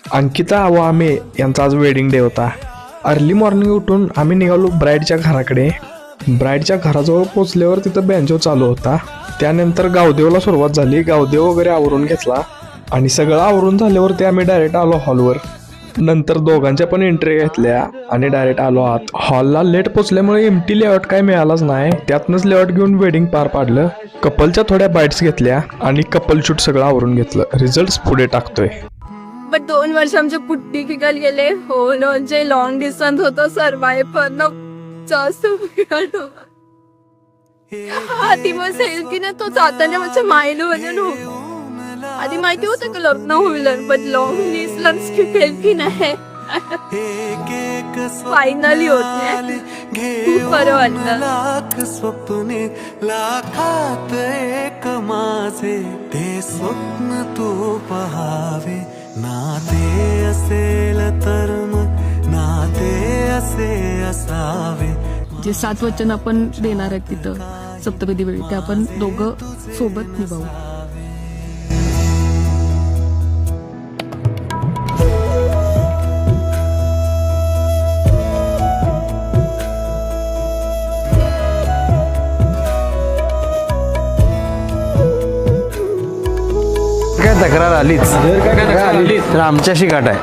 अंकिता व आमे यांचा आज वेडिंग डे होता. अर्ली मॉर्निंग उठून आम्ही निघालो ब्राईडच्या घराकडे. ब्राईडच्या घराजवळ पोचल्यावर तिथं बँजो चालू होता. त्यानंतर गावदेवला सुरुवात झाली. गावदेव वगैरे आवरून घेतला आणि सगळं आवरून झाल्यावरती आम्ही डायरेक्ट आलो हॉलवर. नंतर दोघांच्या पण एंट्री घेतल्या आणि डायरेक्ट आलो आत. हॉलला लेट पोचल्यामुळे एमटी लेआउट काय मिळालाच नाही. त्यातनंच लेआउट घेऊन वेडिंग पार पाडलं. कपलच्या थोड्या बाईट्स घेतल्या आणि कपल शूट सगळं आवरून घेतलं. रिझल्ट पुढे टाकतोय. बट 2 वर्ष आमचे खूप डिफिकल्ट गेले. हो म्हणजे लॉंग डिस्टन्स होतं, सर्वाइव्ह करणं जास्त बिघडलं. आधी मग सेल की ना तो जाताना माझ्या मायला वजन आधी माहिती होतं का लग्न होईल, बट लॉंग डिस्टन्स फेल की नाही फायनली होते. खूप बरं वाटलं. लाख स्वप्ने लाखात एक माझे, ते स्वप्न तू पहावे. नाते असेल तर मग नाते असे असावे. जे 7 वचन आपण देणार आहेत तिथं सप्तपदी वेळी, ते आपण दोघं सोबत निभावू. काय तक्रार आलीच तर आमच्याशी गाठ आहे.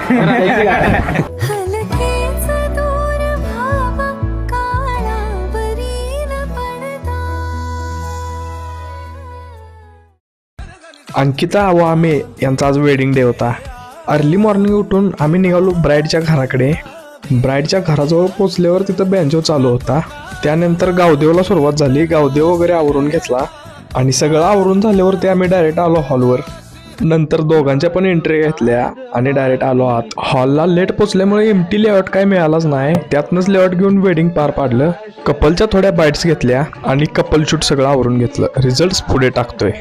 अंकिता व आमे यांचा आज वेडिंग डे होता. अर्ली मॉर्निंग उठून आम्ही निघालो ब्राईडच्या घराकडे. ब्राईडच्या घराजवळ पोचल्यावर तिथं बँजो चालू होता. त्यानंतर गावदेवला सुरुवात झाली. गावदेव वगैरे आवरून घेतला आणि सगळं आवरून झाल्यावरती आम्ही डायरेक्ट आलो हॉलवर. नंतर दोघांच्या पण एंट्री घेतल्या आणि डायरेक्ट आलो आत. हॉलला लेट पोचल्यामुळे एमटी लेआउट काय मिळालाच नाही. त्यातनंच लेआउट घेऊन वेडिंग पार पाडलं. कपलच्या थोड्या बाईट्स घेतल्या आणि कपल शूट सगळं आवरून घेतलं. रिझल्ट पुढे टाकतोय.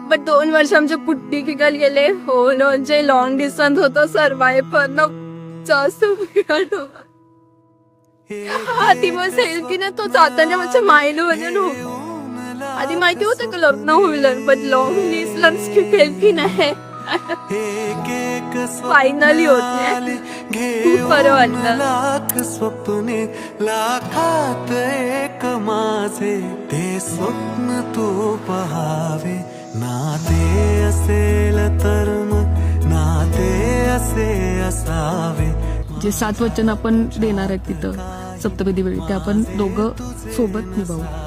बट 2 वर्ष आमचे खूप डिफिकल्ट गेले. हो म्हणजे लॉंग डिस्टन्स होतं, सर्वाइव्ह करणं जास्त बिघडलं. आधी मग सेल की ना तो जाताना माझ्या मायला वजन आधी माहिती होतं का लग्न होईल, बट लॉंग डिस्टन्स फेल की नाही फायनली होते. खूप बरं वाटलं. लाख स्वप्ने लाखात एक माझे, ते स्वप्न तू पहावे. नाते असेल तर मग नाते असे असावे. जे 7 वचन आपण देणार आहेत तिथं सप्तपदी वेळी, ते आपण दोघं सोबत निभावू.